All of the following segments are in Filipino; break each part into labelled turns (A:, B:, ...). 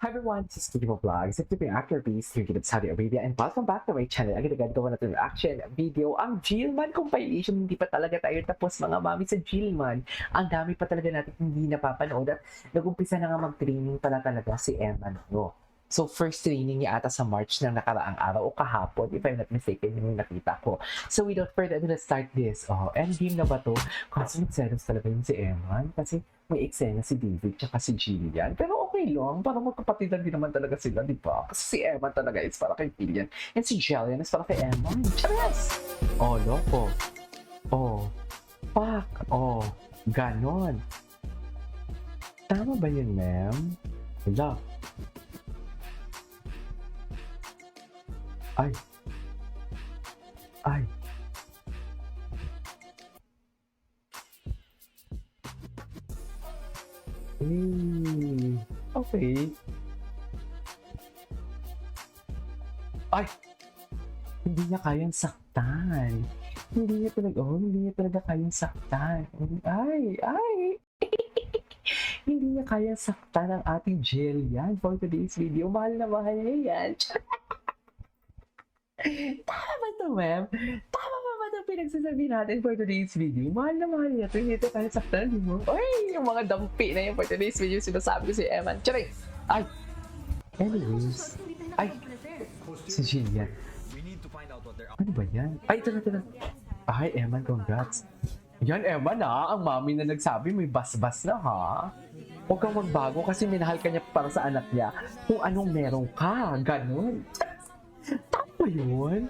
A: Hi everyone, this is Studio Vlogs. If you're actor based here in Saudi Arabia and welcome back to my channel. Agad-agad gawa natin ng action video. Ang Jillman compilation, hindi pa talaga tayo tapos mga mami sa Jillman. Ang dami pa talaga natin hindi napapanood at nag-umpisa na nga mag-training pala talaga si Emma no. So first training niya ata sa March ng nakaraang araw o kahapon, if I'm not mistaken, yung nakita ko. So without further ado, let's start this. Endgame na ba to? Kasi nagselos talaga yun si Emma kasi may eksena si David tsaka si Jillian. Pero okay lang, parang magkapatidan din naman talaga sila, di ba? Kasi si Emma talaga is para kay Jillian. And si Jillian is para kay Emma. Charas! Loko. Fuck. Ganon. Tama ba yun, ma'am? Wala. Ay. Okay. Ay! Hindi niya kayang saktan. Hindi niya talaga kayang saktan. Ay! Hindi niya kayang saktan ang ating Jillian for today's video. Mahal na mahal niya yan. Tama ba ito, ma'am? Tama ba ito pinagsasabi natin for today's video? Mahal na mahal niya ito. Hindi ito kaya saktan, di mo? Ay, yung mga dampi na yun for today's video, sinasabi ko si Eman. Charay! Ay! Anyways. Ay! Si Jillian. Ano ba yan? Ay, ito na. Ay, Eman, congrats. Yan, Eman ha. Ang mami na nagsabi, may bas-bas na ha. Huwag kang magbago kasi minahal ka niya para sa anak niya kung anong meron ka. Ganun. Tama yun?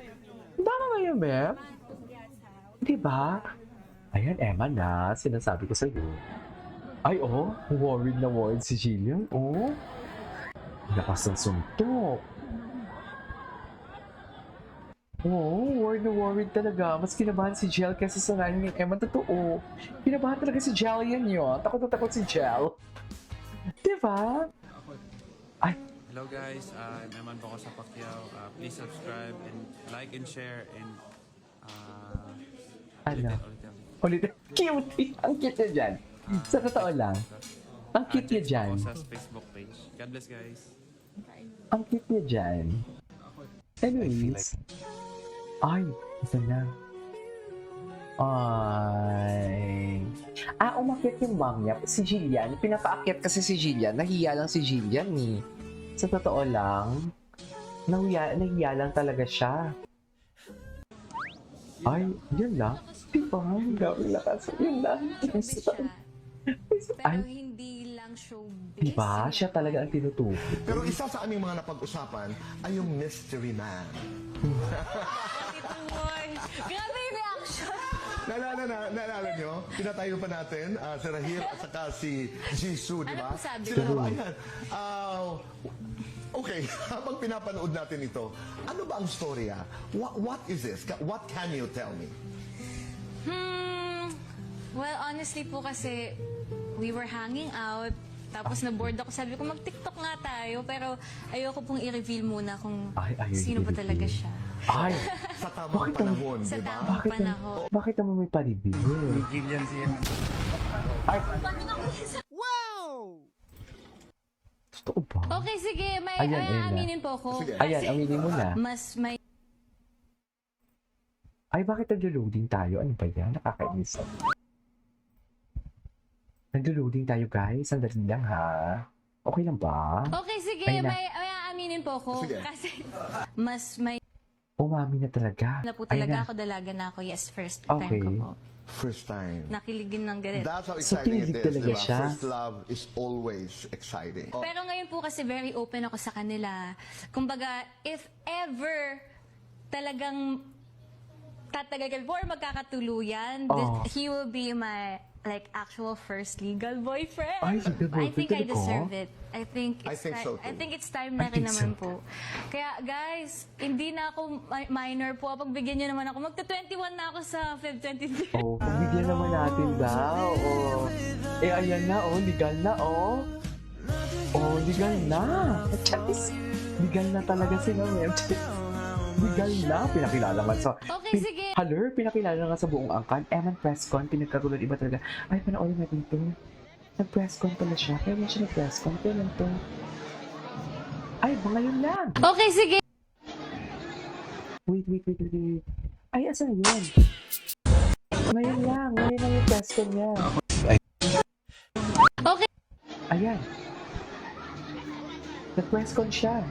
A: Tama ba yun, Beb? Diba? Ayan, Emma na. Sinasabi ko sa'yo. Ay, worried na worried si Jillian. Lakas ng suntok. Worried na worried talaga. Mas kinabahan si Jel kaysa sa nanay ni Emma. Totoo. Kinabahan talaga si Jillian yun. Takot na takot si Jel. Diba? Ay,
B: hello guys, I'm Eman Boko sa Pacquiao. Please subscribe and like and share and
A: ulit. Cute! Ang cute niya dyan. Sa totoo lang. Ang cute niya dyan.
B: Sa Facebook page. God bless guys.
A: Ang cute niya dyan. Anyways. Ay, ito na. Ay. Umakyat yung mom niya. Si Jillian. Pinapaakyat kasi si Jillian. Nahiya lang si Jillian eh. Sa totoo lang, nahiya lang talaga siya. Ay, yun lang. Diba? Ang gawin lakas. Yun lang.
C: Pero hindi lang showbiz.
A: Diba? Siya talaga ang tinutukoy.
D: Pero isa sa aming mga napag-usapan ay yung mystery man.
C: Grabe yung reaction.
D: Naalala nyo? Pinatayo pa natin si Rahil at saka si Jisoo, di ba?
C: Ano po sabi?
D: Sila ba? Ayan. Okay, habang pinapanood natin ito, ano ba ang storya? What is this? What can you tell me?
C: Well, honestly po kasi we were hanging out. Tapos na-board ako. Sabi ko, mag-TikTok nga tayo. Pero ayoko pong i-reveal muna kung
A: Ayaw
C: sino ba
A: i-reveal.
C: talaga siya.
A: Ay,
D: Sa tamang panahon,
C: Sa
D: di ba?
C: tamang panahon.
A: bakit naman may palibig? Ay, totoo ba?
C: Okay, sige. May
A: Ayan, Ella.
C: aminin po ako.
D: Sige.
A: Ayan, aminin mo na.
C: Mas may
A: Ay, bakit naglo-loading tayo? Ano ba yan? Nakakainis. Naglo-loading tayo, guys. Sandali lang, ha? Okay lang ba?
C: Okay, sige.
A: Ayun na.
C: May aminin po ako.
D: Sige.
C: Kasi mas may
A: Umami na talaga.
C: na po
A: Ayun
C: talaga
A: na.
C: ako. Dalaga na ako. Yes, first
A: Okay.
C: time ko po.
D: First time.
C: Nakiligin ng ganito.
D: That's how
A: So,
D: exciting it
A: pinilig
D: is,
A: talaga
D: di ba?
A: siya?
D: First love is always exciting.
C: Pero ngayon po kasi very open ako sa kanila. Kumbaga, if ever talagang tatagal kami or magkakatuluyan, he will be my actual first legal boyfriend.
A: Ay, legal
C: I think I
A: boyfriend talaga?
C: deserve it. I think
D: so, too.
C: I think it's time na
A: I
C: rin
A: think
C: naman
A: so.
C: po. Kaya guys, hindi na ako minor po. Pagbigyan niyo naman ako. Magta-21 na ako sa Feb 23.
A: Pagbigyan naman natin daw. Ayan na, legal na, legal na. Charis, legal na talaga sila, ma'am. Legal na, pinakilala nga sa...
C: Okay, sige.
A: Pinakilala nga sa buong angkan. Eman Presscon, pinagkatulad iba talaga. Ay, panoorin natin ito. Nag-presscon pala siya. Kaya mo siya nag-presscon. Kaya lang to. Ay, ba ngayon lang?
C: Okay, sige.
A: Wait. Ay, asan yun? Ngayon lang yung press con niya.
C: Okay.
A: Ayan. Nag-press con siya.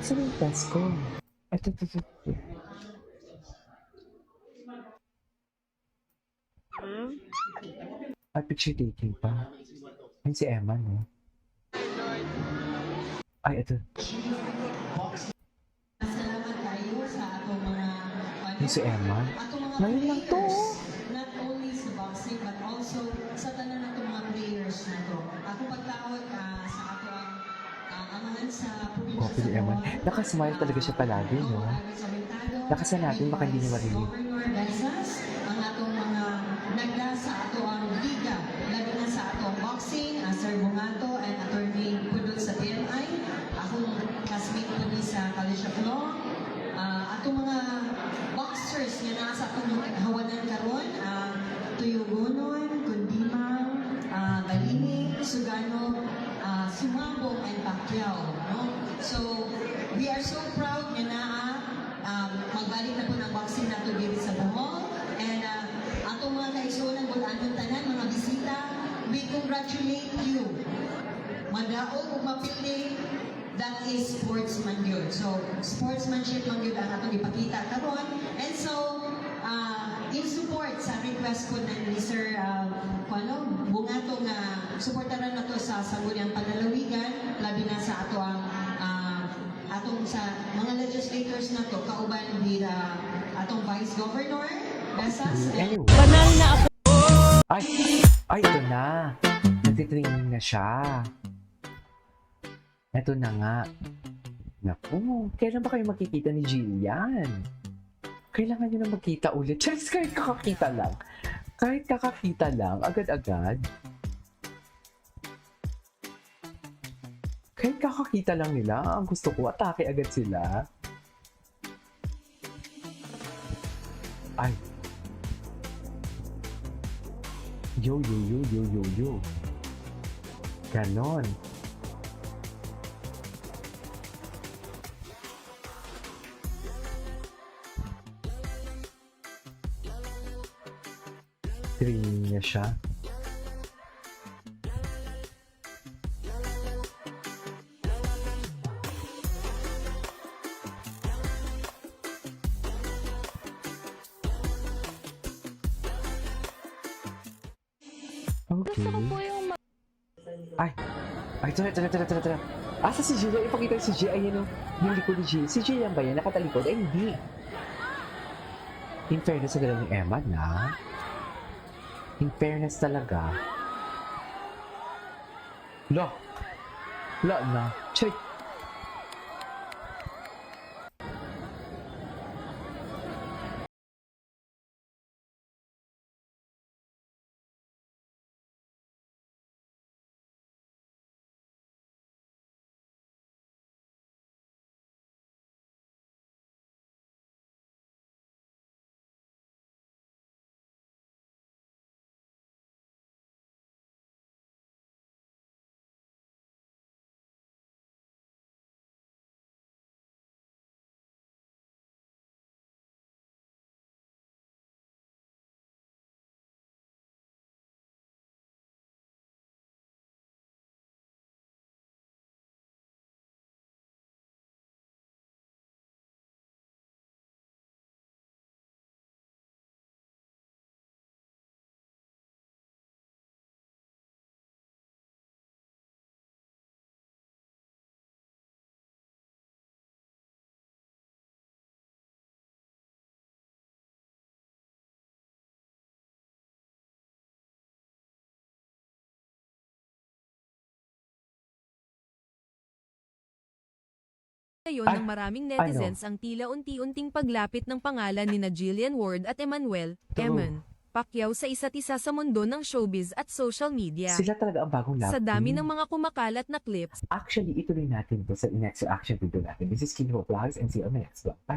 A: Asan yung press con? Ito. Ay, picture taking pa. Ayun si Emma, no? Ay, ito.
E: Salamat kayo sa atong mga
A: Ayun si Emma.
E: atong mga
A: Ngayon lang to.
E: players, not only sa boxing but also sa tanan natong mga players na to. Ako pagtawag sa ato ang amahan sa probinsya
A: Copy ni
E: sa
A: Emma.
E: Bohol.
A: Nakasmile talaga siya palagi, no? Lakasan natin, baka hindi niya marinig.
E: Governor Bensas, ang atong mga nagda sa ato ang liga, labi na sa atong boxing, Sir Bungato and Attorney Pudot sa PMI, akong classmate po ni sa College of Law, atong mga boxers nga naa sa atong hawanan karon, Tuyugonon, Kundimang, Balinig, Sugano, Sumabong and Pacquiao, no? So, we are so proud nga naa magbalik na po ng boxing nato dito sa Bohol. And atong mga kaigsunan bulanon tanan, mga bisita, we congratulate you. Madaog ug mapili, that is sportsman yun. So, sportsmanship man yun ang atong ipakita karon. And so, in support sa request ko ni Sir Bungato nga suportaran na to sa Sangguniang Panlalawigan, labi na sa ato ang atong sa mga legislators na to, kauban with atong Vice Governor Besas.
A: Anyway.
C: Banal na ako.
A: Ay, ito na. Nagtitraining na siya. Ito na nga. Naku, kailan ba kayo makikita ni Jillian? Kailangan nyo na magkita ulit. Charis, kahit kakakita lang. Kahit kakakita lang, agad-agad. Kahit kakakita lang nila, ang gusto ko, atake agad sila. Ay. Yo. Ganon. Training niya siya. Okay.
C: Gusto ko po yung
A: Ay, tara. Asa si Gia? Ipakita si Gia. Ayan yung likod ni Gia. Si Gia ba yan? Nakatalikod? Ay, hindi. In fairness sa galang ni Emma na. In fairness talaga. La na. Check.
F: Ngayon ng maraming netizens ang tila unti-unting paglapit ng pangalan ni Jillian Ward at Emmanuel,
A: True.
F: Eman. Pacquiao sa isa't isa sa mundo ng showbiz at social media.
A: Sila talaga ang bagong love
F: Sa dami
A: team.
F: ng mga kumakalat na clips,
A: Actually, ituloy natin to sa next reaction video natin. This is Kinho Vlogs and see you on my next vlog. Bye!